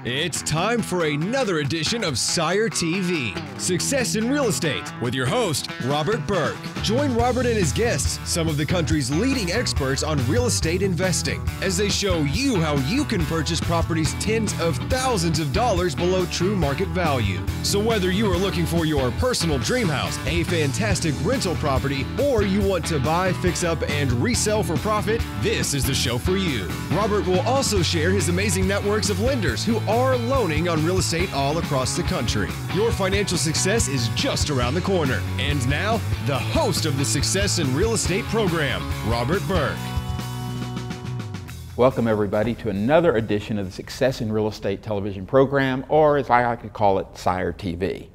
It's time for another edition of SIRE TV, Success in Real Estate, with your host, Robert Burke. Join Robert and his guests, some of the country's leading experts on real estate investing, as they show you how you can purchase properties tens of thousands of dollars below true market value. So whether you are looking for your personal dream house, a fantastic rental property, or you want to buy, fix up, and resell for profit, this is the show for you. Robert will also share his amazing networks of lenders who are loaning on real estate all across the country. Your financial success is just around the corner. And now, the host of the Success in Real Estate program, Robert Burke. Welcome everybody to another edition of the Success in Real Estate television program, or as I like to call it, SIRE TV.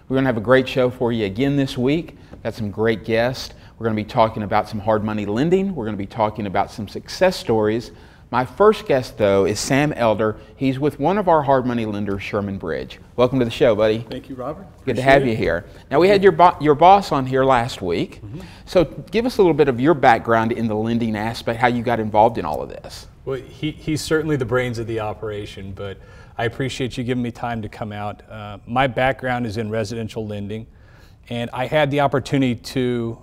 We're going to have a great show for you again this week. Got some great guests. We're going to be talking about some hard money lending. We're going to be talking about some success stories. My first guest, though, is Sam Elder. He's with one of our hard money lenders, Sherman Bridge. Welcome to the show, buddy. Thank you, Robert. Good to have you here. Now, we had your boss on here last week. So give us a little bit of your background in the lending aspect, how you got involved in all of this. Well, he's certainly the brains of the operation, but I appreciate you giving me time to come out. My background is in residential lending, and I had the opportunity to,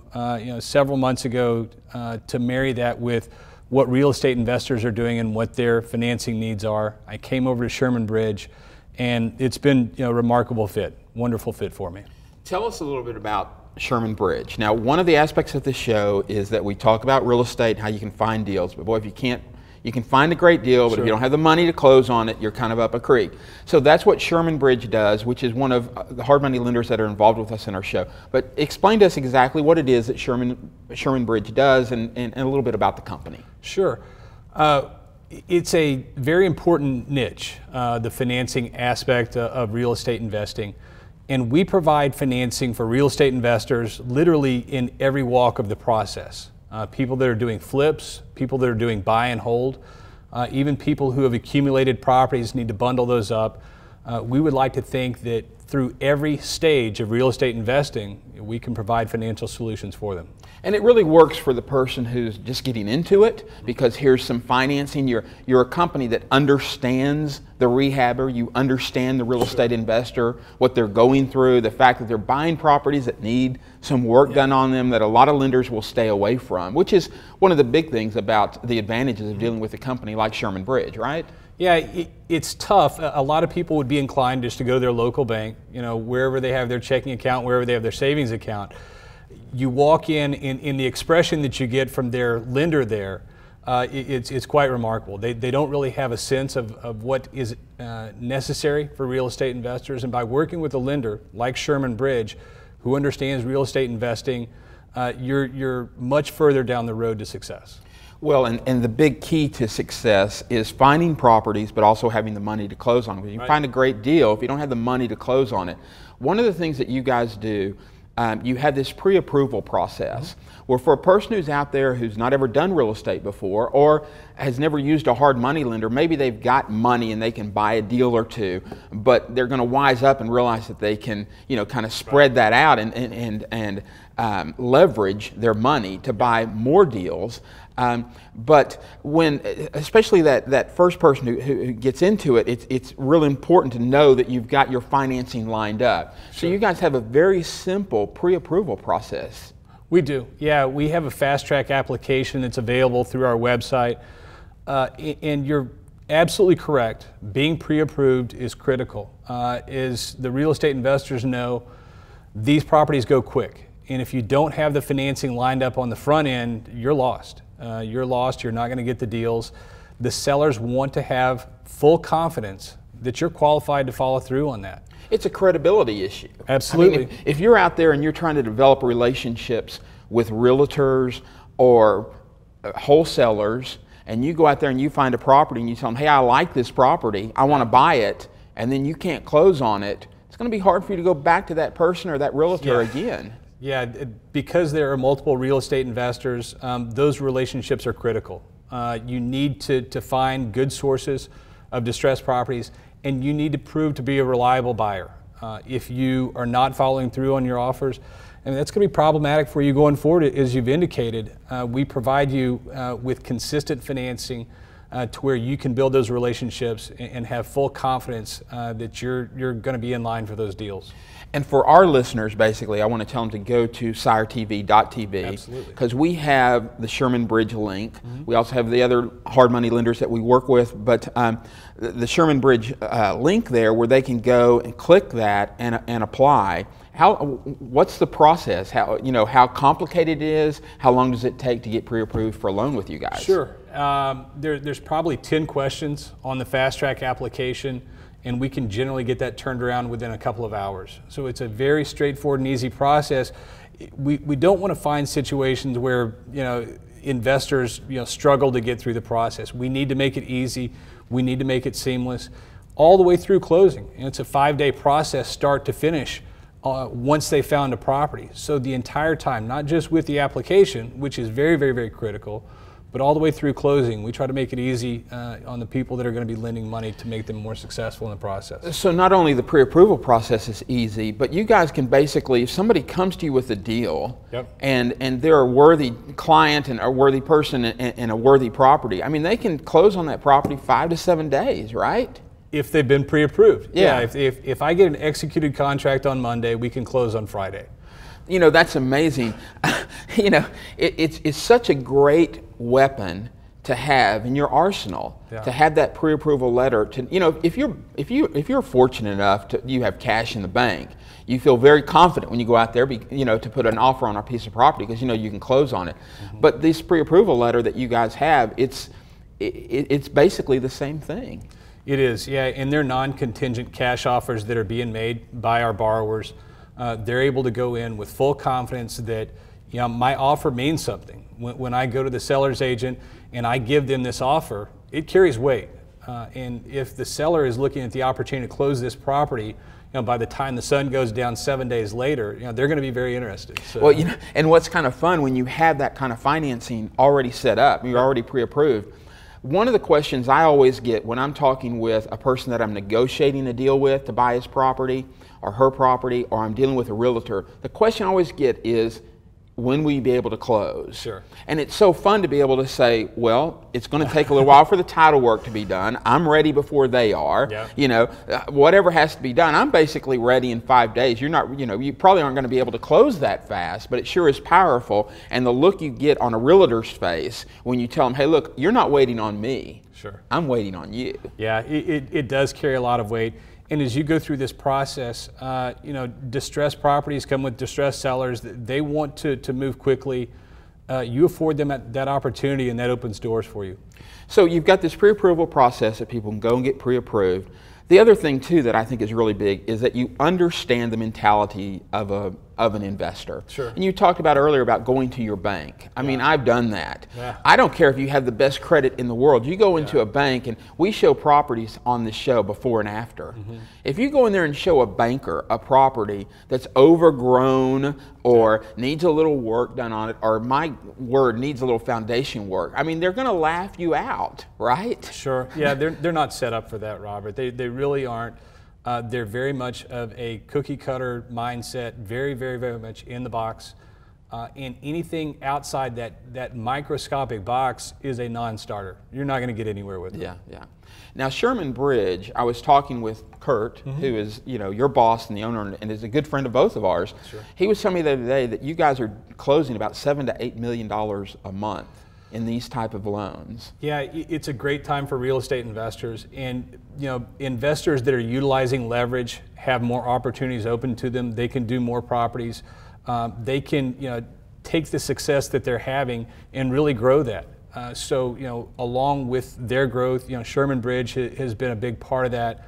several months ago, to marry that with what real estate investors are doing and what their financing needs are. I came over to Sherman Bridge, and it's been a remarkable fit, wonderful fit for me. Tell us a little bit about Sherman Bridge. Now, one of the aspects of the show is that we talk about real estate, how you can find deals, but boy, if you can't, you can find a great deal, but if you don't have the money to close on it, you're kind of up a creek. So that's what Sherman Bridge does, which is one of the hard money lenders that are involved with us in our show. But explain to us exactly what it is that Sherman Bridge does and a little bit about the company. Sure. It's a very important niche, the financing aspect of real estate investing. And we provide financing for real estate investors literally in every walk of the process. People that are doing flips, people that are doing buy and hold, even people who have accumulated properties need to bundle those up. We would like to think that through every stage of real estate investing, we can provide financial solutions for them. And it really works for the person who's just getting into it, because here's some financing. You're a company that understands the rehabber, you understand the real estate investor, what they're going through, the fact that they're buying properties that need some work done on them that a lot of lenders will stay away from, which is one of the big things about the advantages of dealing with a company like Sherman Bridge, right? Yeah, it's tough. A lot of people would be inclined just to go to their local bank, wherever they have their checking account, wherever they have their savings account. You walk in the expression that you get from their lender there, it's quite remarkable. They don't really have a sense of what is necessary for real estate investors, and by working with a lender like Sherman Bridge, who understands real estate investing, you're much further down the road to success. Well, and the big key to success is finding properties, but also having the money to close on them. You can find a great deal if you don't have the money to close on it. One of the things that you guys do, you have this pre-approval process where for a person who's out there who's not ever done real estate before or has never used a hard money lender, maybe they've got money and they can buy a deal or two, but they're going to wise up and realize that they can, kind of spread that out and leverage their money to buy more deals. But when, especially that first person who gets into it, it's really important to know that you've got your financing lined up. So you guys have a very simple pre-approval process. We do. Yeah, we have a fast track application that's available through our website. And you're absolutely correct. Being pre-approved is critical. As the real estate investors know, these properties go quick. And if you don't have the financing lined up on the front end, you're lost. You're lost. You're not going to get the deals. The sellers want to have full confidence that you're qualified to follow through on that. It's a credibility issue. Absolutely. I mean, if you're out there and you're trying to develop relationships with realtors or wholesalers, and you go out there and you find a property and you tell them, hey, I like this property, I want to buy it, and then you can't close on it, it's going to be hard for you to go back to that person or that realtor again. Yeah, because there are multiple real estate investors, those relationships are critical. You need to find good sources of distressed properties, and you need to prove to be a reliable buyer. If you are not following through on your offers, and that's going to be problematic for you going forward, as you've indicated. We provide you with consistent financing to where you can build those relationships and have full confidence that you're going to be in line for those deals. And for our listeners, basically, I want to tell them to go to SIRETV.tv, because we have the Sherman Bridge link. We also have the other hard money lenders that we work with, but the Sherman Bridge link there, where they can go and click that and apply. What's the process? How complicated it is? How long does it take to get pre-approved for a loan with you guys? Sure. There's probably 10 questions on the fast track application, and we can generally get that turned around within a couple of hours. So it's a very straightforward and easy process. We don't want to find situations where investors struggle to get through the process. We need to make it easy. We need to make it seamless, all the way through closing. And it's a 5-day process, start to finish, once they found a property. So the entire time, not just with the application, which is very, very, very critical, but all the way through closing, we try to make it easy on the people that are going to be lending money to make them more successful in the process. So not only the pre-approval process is easy, but you guys can basically, if somebody comes to you with a deal, and they're a worthy client and a worthy person and a worthy property, I mean, they can close on that property 5 to 7 days, right? If they've been pre-approved. Yeah. If I get an executed contract on Monday, we can close on Friday. That's amazing. It's such a great weapon to have in your arsenal, to have that pre-approval letter. If you're fortunate enough to you have cash in the bank, you feel very confident when you go out there, to put an offer on a piece of property, because you can close on it. But this pre-approval letter that you guys have, it's basically the same thing. It is, yeah, and they're non-contingent cash offers that are being made by our borrowers. They're able to go in with full confidence that my offer means something. When I go to the seller's agent and I give them this offer, it carries weight. And if the seller is looking at the opportunity to close this property, by the time the sun goes down 7 days later, they're going to be very interested. So. Well, and what's kind of fun when you have that kind of financing already set up, you're already pre-approved. One of the questions I always get when I'm talking with a person that I'm negotiating a deal with to buy his property or her property, or I'm dealing with a realtor, the question I always get is, when will you be able to close? Sure. And it's so fun to be able to say, well, it's going to take a little while for the title work to be done. I'm ready before they are. Whatever has to be done, I'm basically ready in 5 days. You're not, you probably aren't going to be able to close that fast, but it sure is powerful. And the look you get on a realtor's face when you tell them, hey, look, you're not waiting on me. Sure. I'm waiting on you. Yeah, it does carry a lot of weight. And as you go through this process, distressed properties come with distressed sellers. They want to move quickly. You afford them that opportunity, and that opens doors for you. So you've got this pre-approval process that people can go and get pre-approved. The other thing, too, that I think is really big is that you understand the mentality of an investor. Sure. And you talked about earlier about going to your bank. I mean, I've done that. Yeah. I don't care if you have the best credit in the world. You go into a bank, and we show properties on this show before and after. If you go in there and show a banker a property that's overgrown or needs a little work done on it, or my word, needs a little foundation work, I mean, they're going to laugh you out, right? Sure. Yeah, they're not set up for that, Robert. They really aren't. They're very much of a cookie cutter mindset, very, very, very much in the box. And anything outside that microscopic box is a non-starter. You're not going to get anywhere with it. Yeah. Now, Sherman Bridge, I was talking with Kurt, who is your boss and the owner, and is a good friend of both of ours. Sure. He was telling me the other day that you guys are closing about $7 to $8 million a month in these type of loans. Yeah, it's a great time for real estate investors, and investors that are utilizing leverage have more opportunities open to them. They can do more properties. They can take the success that they're having and really grow that. So along with their growth, Sherman Bridge has been a big part of that,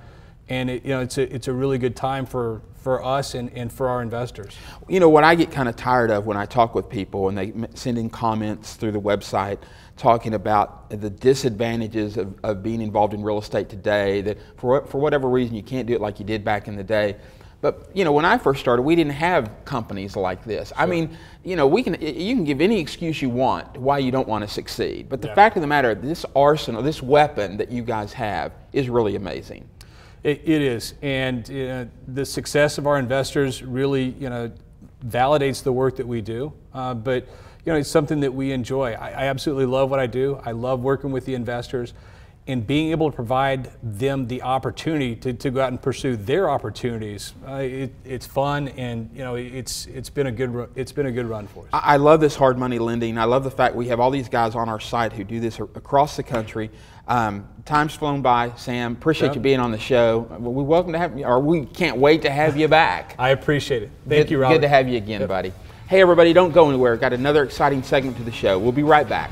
and it's a really good time for us and for our investors. What I get kind of tired of when I talk with people and they send in comments through the website talking about the disadvantages of being involved in real estate today, that for whatever reason you can't do it like you did back in the day. But when I first started, we didn't have companies like this. Sure. I mean, you can give any excuse you want why you don't want to succeed. But the fact of the matter, this arsenal, this weapon that you guys have is really amazing. It is, and the success of our investors really, validates the work that we do. But it's something that we enjoy. I absolutely love what I do. I love working with the investors and being able to provide them the opportunity to go out and pursue their opportunities. It's fun, and it's been a good run for us. I love this hard money lending. I love the fact we have all these guys on our site who do this across the country. Time's flown by, Sam. Appreciate you being on the show. We welcome to have you, or we can't wait to have you back. I appreciate it. Thank you, Robert. Good to have you again, buddy. Hey, everybody, don't go anywhere. Got another exciting segment to the show. We'll be right back.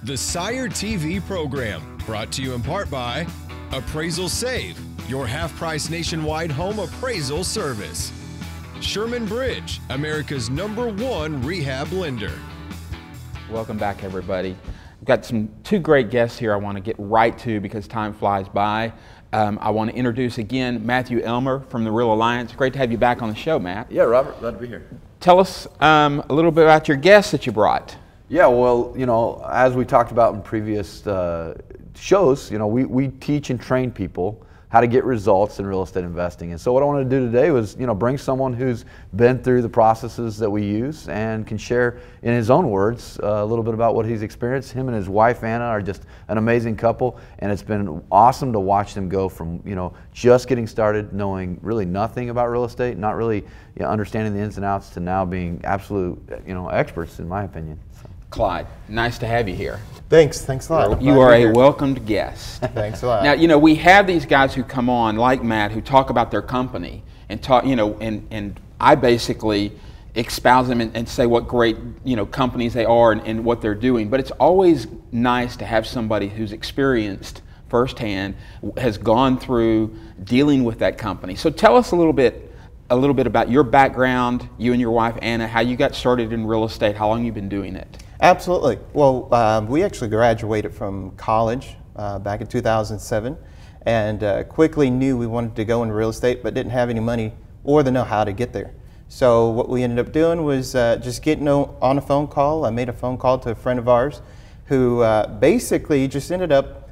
The SIRE TV program, brought to you in part by Appraisal Save, your half-price nationwide home appraisal service. Sherman Bridge, America's #1 rehab lender. Welcome back, everybody. We've got two great guests here I want to get right to because time flies by. I want to introduce again Matthew Elmer from the Real Alliance. Great to have you back on the show, Matt. Yeah, Robert, glad to be here. Tell us a little bit about your guests that you brought. Yeah, well, as we talked about in previous shows, we teach and train people how to get results in real estate investing. And so what I wanted to do today was, bring someone who's been through the processes that we use and can share in his own words a little bit about what he's experienced. Him and his wife, Anna, are just an amazing couple, and it's been awesome to watch them go from, just getting started, knowing really nothing about real estate, not really understanding the ins and outs, to now being absolute, experts, in my opinion. So. Clyde, nice to have you here. Than's a lot. You are a welcomed guest. Thanks a lot. Now, we have these guys who come on, like Matt, who talk about their company and talk, and I basically espouse them and say what great, companies they are and what they're doing. But it's always nice to have somebody who's experienced firsthand, has gone through dealing with that company. So tell us a little bit about your background, you and your wife Anna, how you got started in real estate, how long you've been doing it. Absolutely. Well, we actually graduated from college back in 2007, and quickly knew we wanted to go into real estate, but didn't have any money or the know-how to get there. So what we ended up doing was just getting on a phone call. I made a phone call to a friend of ours who basically just ended up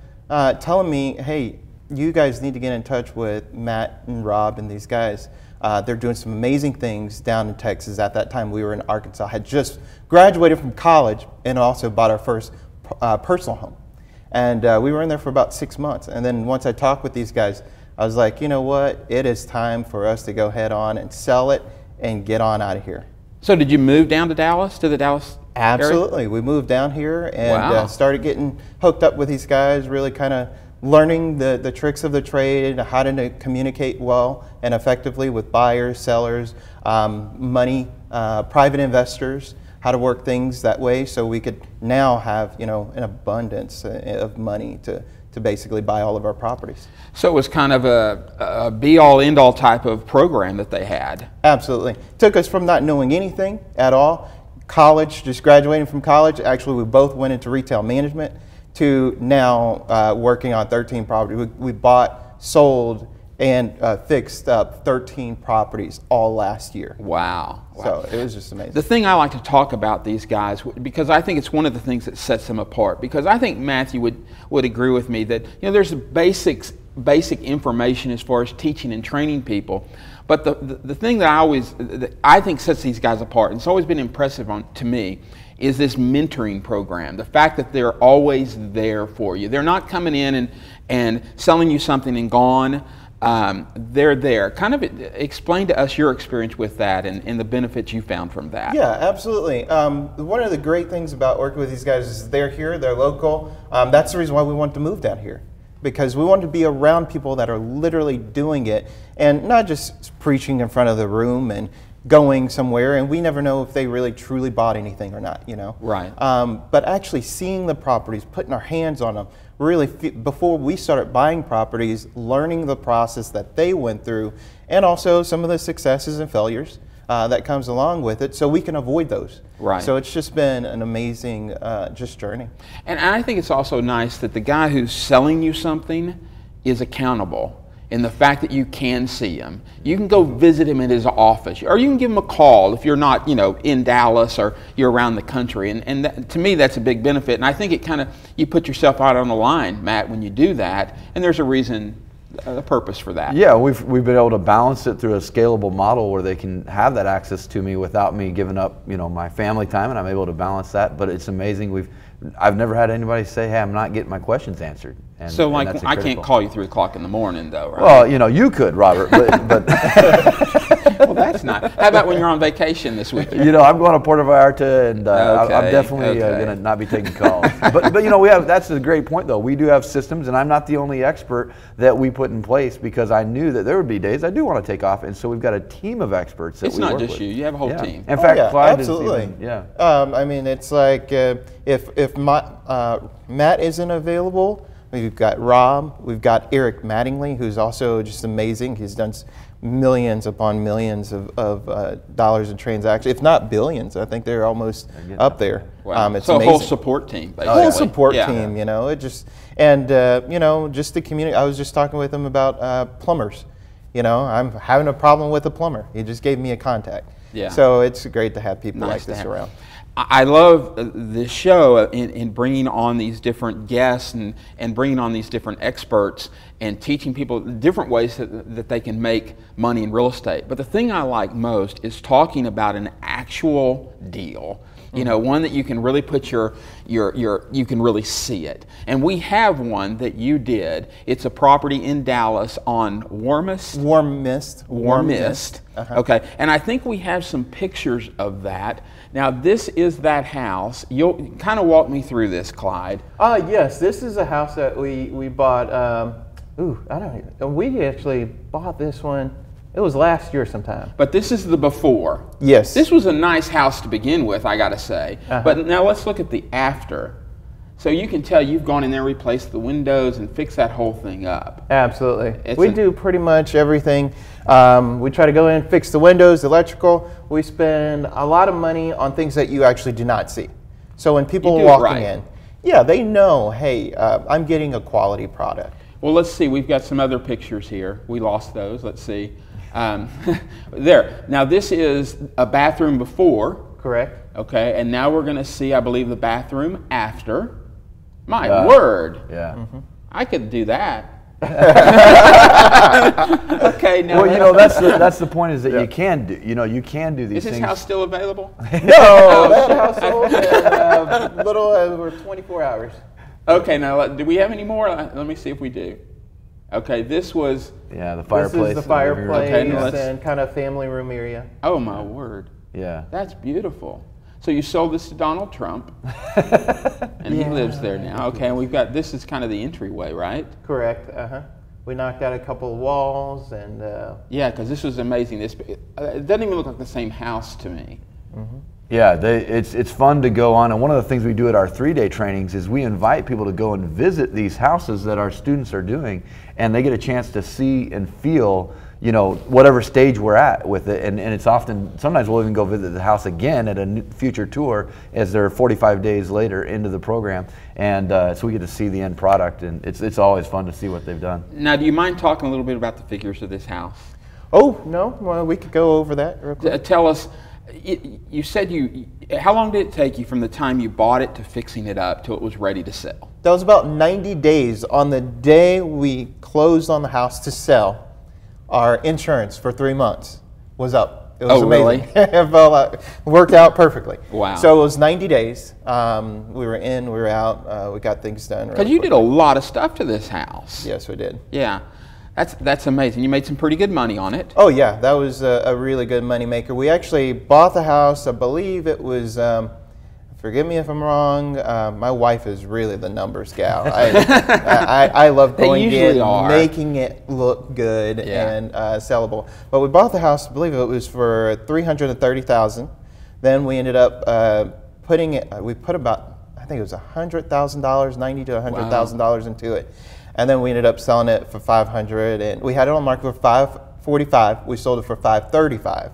telling me, hey, you guys need to get in touch with Matt and Rob and these guys. They're doing some amazing things down in Texas. At that time, we were in Arkansas. I had just graduated from college and also bought our first personal home. And we were in there for about 6 months. And then once I talked with these guys, I was like, you know what? It is time for us to go head on and sell it and get on out of here. So did you move down to Dallas, to the Dallas Absolutely. area? We moved down here and Wow. Started getting hooked up with these guys, really kind of learning the tricks of the trade, how to communicate well and effectively with buyers, sellers, money, private investors, how to work things that way so we could now have an abundance of money to basically buy all of our properties. So it was kind of a be-all, end-all type of program that they had. Absolutely. Took us from not knowing anything at all, college, just graduating from college. Actually, we both went into retail management, to now working on 13 properties. We bought, sold, and fixed up 13 properties all last year. Wow. So it was just amazing. The thing I like to talk about these guys, because I think it's one of the things that sets them apart, because I think Matthew would agree with me that there's basic information as far as teaching and training people, but the thing that I think sets these guys apart, and it's always been impressive to me, is this mentoring program. The fact that they're always there for you. They're not coming in and selling you something and gone. They're there. Kind of explain to us your experience with that and the benefits you found from that. Yeah, absolutely. One of the great things about working with these guys is they're here, they're local. That's the reason why we wanted to move down here, because we wanted to be around people that are literally doing it and not just preaching in front of the room and going somewhere, and we never know if they really truly bought anything or not, Right. But actually seeing the properties, putting our hands on them, really before we started buying properties, learning the process that they went through, and also some of the successes and failures. that comes along with it, so we can avoid those. Right. So it's just been an amazing just journey. And I think it's also nice that the guy who's selling you something is accountable in the fact that you can see him. You can go visit him in his office, or you can give him a call if you're not, in Dallas or you're around the country. And that, to me, that's a big benefit. And I think it kind of, you put yourself out on the line, Matt, when you do that, and there's a reason, a purpose for that. Yeah, we've been able to balance it through a scalable model where they can have that access to me without me giving up, my family time, and I'm able to balance that. But it's amazing. I've never had anybody say, "Hey, I'm not getting my questions answered." And, so, and I can't call you 3 o'clock in the morning, though, right? Well, you could, Robert, but well, that's not. How about when you're on vacation this weekend? I'm going to Puerto Vallarta, and I'm definitely going to not be taking calls. but we have. That's a great point, though. We do have systems, and I'm not the only expert that we put in place because I knew that there would be days I do want to take off, and so we've got a team of experts that it's we work with. It's not just you. You have a whole team. In fact, Clyde absolutely. is even, I mean, it's like if Matt isn't available, we've got Rob, we've got Eric Mattingly, who's also just amazing. He's done millions upon millions of dollars in transactions, if not billions. I think they're almost up there. Wow. It's so amazing. a whole support team, basically. Whole support team, it just, and just the community. I was just talking with him about plumbers. I'm having a problem with a plumber. He just gave me a contact. Yeah. So it's great to have people like this around. I love this show in bringing on these different guests and bringing on these different experts and teaching people different ways that they can make money in real estate. But the thing I like most is talking about an actual deal. One that you can really put you can really see it. And we have one that you did. It's a property in Dallas on Warm Mist. Okay, and I think we have some pictures of that. Now this is that house. You'll kind of walk me through this, Clyde. Yes, this is a house that we bought. We actually bought this one. It was last year sometime. But this is the before. Yes. This was a nice house to begin with, I gotta say. But now let's look at the after. So you can tell you've gone in there, replaced the windows, and fixed that whole thing up. Absolutely. We do pretty much everything. We try to go in, fix the windows, electrical. We spend a lot of money on things that you actually do not see. So when people are walking in, they know, hey, I'm getting a quality product. Well, let's see. We've got some other pictures here. We lost those. Let's see. There. Now this is a bathroom before. Correct. Okay, and now we're going to see, I believe, the bathroom after. My word. Yeah. I could do that. Okay. Now. Well, that's the point is that you can do. You can do these things. Is this house still available? No, that house sold in a little over 24 hours. Okay. Now, do we have any more? Let me see if we do. Okay, this was... Yeah, the fireplace. This is the fireplace and kind of family room area. Oh, my word. Yeah. That's beautiful. So you sold this to Donald Trump, and he lives there now. Okay, and we've got, this is kind of the entryway, right? Correct, We knocked out a couple of walls and... Yeah, because this was amazing. It doesn't even look like the same house to me. Yeah, it's fun to go on, and one of the things we do at our 3-day trainings is we invite people to go and visit these houses that our students are doing, and they get a chance to see and feel, whatever stage we're at with it, and it's often, sometimes we'll even go visit the house again at a future tour as they're 45 days later into the program, and so we get to see the end product, and it's always fun to see what they've done. Now, do you mind talking a little bit about the figures of this house? Oh, no, well, we could go over that real quick. Tell us, you said how long did it take you from the time you bought it to fixing it up till it was ready to sell? That was about 90 days. On the day we closed on the house to sell, our insurance for 3 months was up. It was amazing. Really? It worked out perfectly. Wow. So it was 90 days. We were in, we were out, we got things done. Because you did a lot of stuff to this house. Yes, we did. Yeah. That's amazing. You made some pretty good money on it. Oh yeah, that was a really good money maker. We actually bought the house. I believe it was. Forgive me if I'm wrong. My wife is really the numbers gal. I love going in, making it look good and sellable. But we bought the house. I believe it was for $330,000. Then we ended up putting it. We put about, I think it was $100,000, $90,000 to $100,000 into it. And then we ended up selling it for $500,000, and we had it on the market for $545,000. We sold it for $535,000.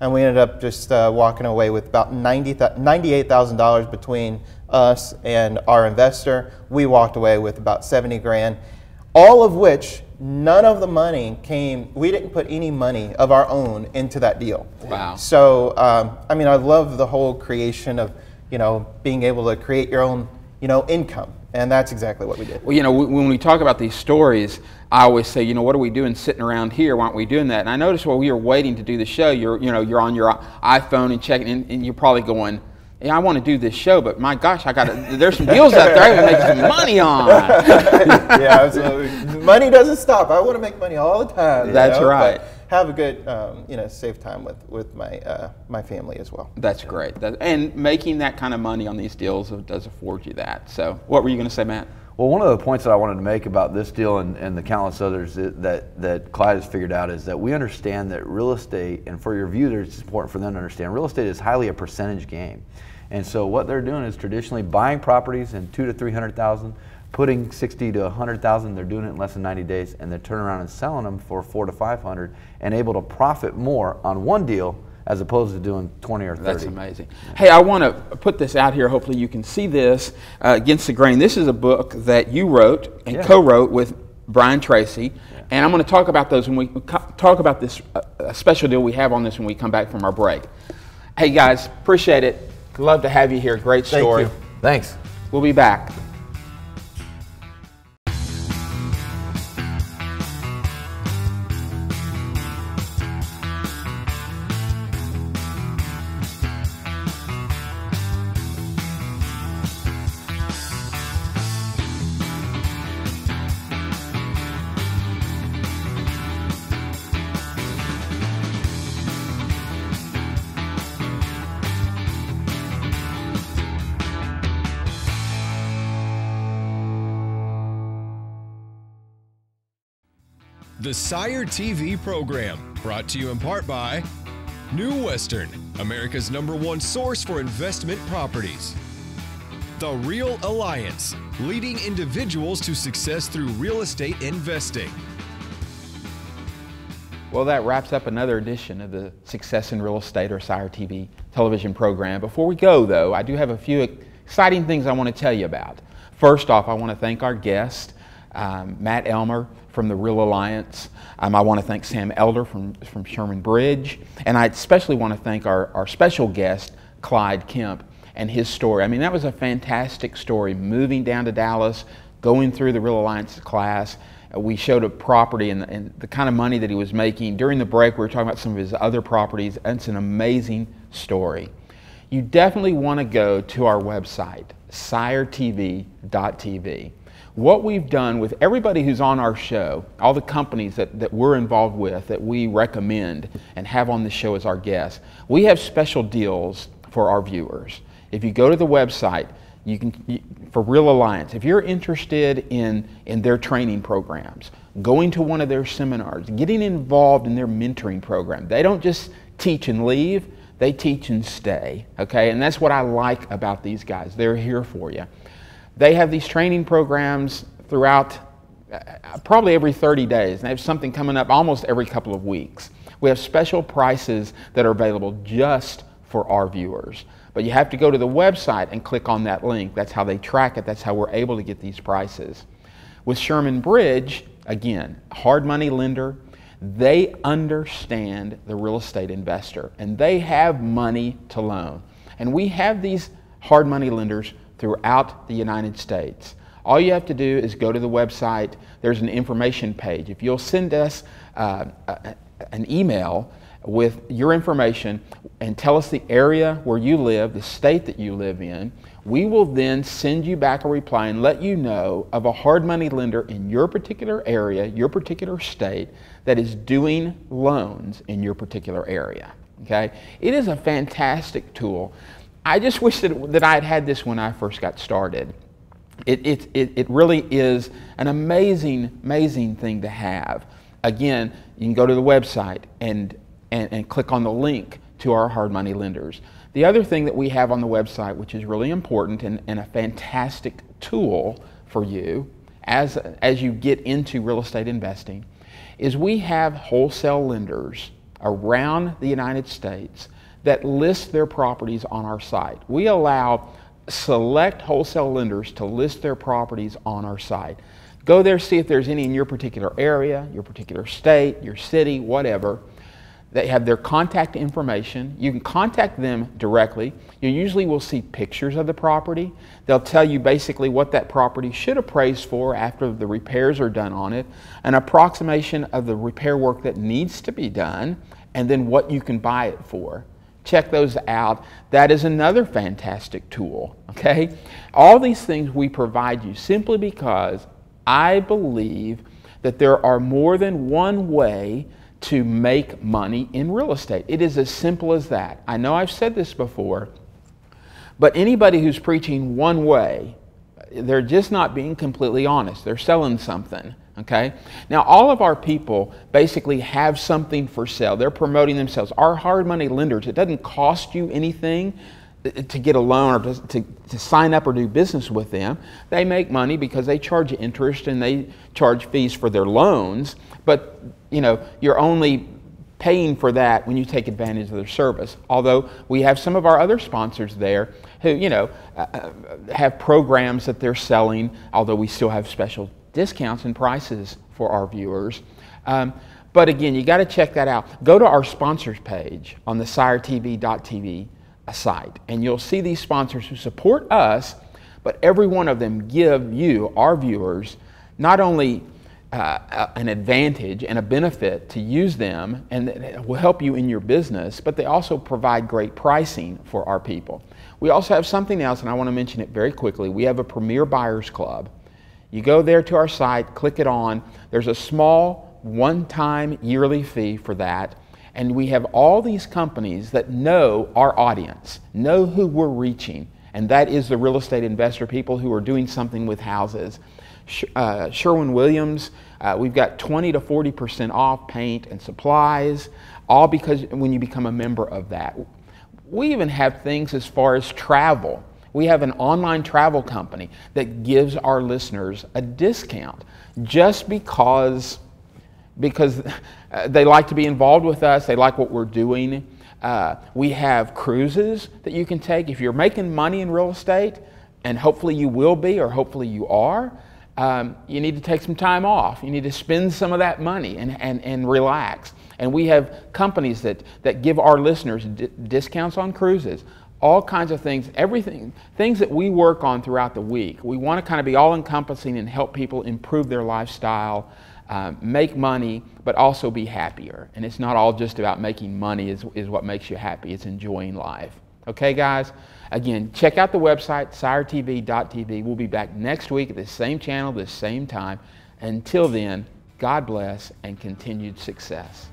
and we ended up just walking away with about $98,000 between us and our investor. We walked away with about 70 grand, all of which none of the money came, we didn't put any money of our own into that deal. Wow. So, I mean, I love the whole creation of, being able to create your own, income. And that's exactly what we did. Well, when we talk about these stories, I always say, what are we doing sitting around here? Why aren't we doing that? And I noticed while we were waiting to do the show, you're on your iPhone and checking, and you're probably going, yeah, I want to do this show, but my gosh, there's some deals out there I can make some money on. Yeah, absolutely. Money doesn't stop. I want to make money all the time. That's right. But have a good, safe time with my family as well. That's great. And making that kind of money on these deals does afford you that. So what were you going to say, Matt? Well, one of the points that I wanted to make about this deal and the countless others that Clyde has figured out is that we understand that real estate, and for your viewers, it's important for them to understand, real estate is highly a percentage game. And so what they're doing is traditionally buying properties in $200,000 to $300,000, putting $60,000 to $100,000. They're doing it in less than 90 days, and they're turning around and selling them for $400,000 to $500,000, and able to profit more on one deal as opposed to doing 20 or 30. That's amazing. Hey, I want to put this out here. Hopefully you can see this Against the Grain. This is a book that you wrote and co-wrote with Brian Tracy. Yeah. And I'm going to talk about those when we talk about this special deal we have on this when we come back from our break. Hey guys, appreciate it. Love to have you here. Great story. Thank you. Thanks. We'll be back. The SIRE TV program, brought to you in part by New Western, America's #1 source for investment properties. The Real Alliance, leading individuals to success through real estate investing. Well, that wraps up another edition of the Success in Real Estate, or SIRE TV television program. Before we go, though, I do have a few exciting things I want to tell you about. First off, I want to thank our guest, Matt Elmer from the Real Alliance. I want to thank Sam Elder from Sherman Bridge. And I especially want to thank our special guest, Clyde Kemp, and his story. I mean, that was a fantastic story, moving down to Dallas, going through the Real Alliance class. We showed a property and the kind of money that he was making. During the break, we were talking about some of his other properties. It's an amazing story. You definitely want to go to our website, siretv.tv. What we've done with everybody who's on our show, all the companies that we're involved with, that we recommend and have on the show as our guests, we have special deals for our viewers. If you go to the website, for Real Alliance, if you're interested in their training programs, going to one of their seminars, getting involved in their mentoring program, they don't just teach and leave, they teach and stay, okay? And that's what I like about these guys. They're here for you. They have these training programs throughout probably every 30 days. And they have something coming up almost every couple of weeks. We have special prices that are available just for our viewers. But you have to go to the website and click on that link. That's how they track it. That's how we're able to get these prices. With Sherman Bridge, again, hard money lender, they understand the real estate investor and they have money to loan. And we have these hard money lenders throughout the United States. All you have to do is go to the website. There's an information page. If you'll send us an email with your information and tell us the area where you live, the state that you live in, we will then send you back a reply and let you know of a hard money lender in your particular area, your particular state, that is doing loans in your particular area. Okay? It is a fantastic tool. I just wish that I had had this when I first got started. It really is an amazing thing to have. Again, you can go to the website and click on the link to our hard money lenders. The other thing that we have on the website, which is really important and a fantastic tool for you as you get into real estate investing, is we have wholesale lenders around the United States that list their properties on our site. We allow select wholesale lenders to list their properties on our site. Go there, see if there's any in your particular area, your particular state, your city, whatever. They have their contact information. You can contact them directly. You usually will see pictures of the property. They'll tell you basically what that property should appraise for after the repairs are done on it, an approximation of the repair work that needs to be done, and then what you can buy it for. Check those out. That is another fantastic tool, okay? All these things we provide you simply because I believe that there are more than one way to make money in real estate. It is as simple as that. I know I've said this before, but anybody who's preaching one way, they're just not being completely honest. They're selling something, okay? Now, all of our people basically have something for sale. They're promoting themselves. Our hard money lenders, it doesn't cost you anything to get a loan or to sign up or do business with them. They make money because they charge interest and they charge fees for their loans, but you know, you're only paying for that when you take advantage of their service. Although we have some of our other sponsors there who, you know, have programs that they're selling, although we still have special discounts and prices for our viewers. But again, you got to check that out. Go to our sponsors page on the SIRETV.tv site, and you'll see these sponsors who support us, but every one of them give you, our viewers, not only an advantage and a benefit to use them, and it will help you in your business, but they also provide great pricing for our people. We also have something else, and I want to mention it very quickly. We have a Premier Buyers Club. You go there to our site, click it on. There's a small one-time yearly fee for that, and we have all these companies that know our audience, know who we're reaching, and that is the real estate investor, people who are doing something with houses. Sherwin-Williams, we've got 20 to 40% off paint and supplies, all because when you become a member of that. We even have things as far as travel. We have an online travel company that gives our listeners a discount just because they like to be involved with us, they like what we're doing. We have cruises that you can take. If you're making money in real estate, and hopefully you will be, or hopefully you are, you need to take some time off. You need to spend some of that money and relax. And we have companies that give our listeners discounts on cruises, all kinds of things, everything, things that we work on throughout the week. We want to kind of be all-encompassing and help people improve their lifestyle, make money, but also be happier. And it's not all just about making money is what makes you happy. It's enjoying life. Okay, guys? Again, check out the website, SIRETV.tv. We'll be back next week at the same channel, the same time. Until then, God bless and continued success.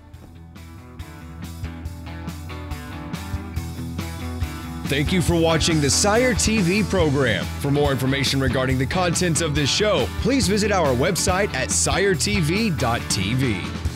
Thank you for watching the SIRE TV program. For more information regarding the contents of this show, please visit our website at SIRETV.tv.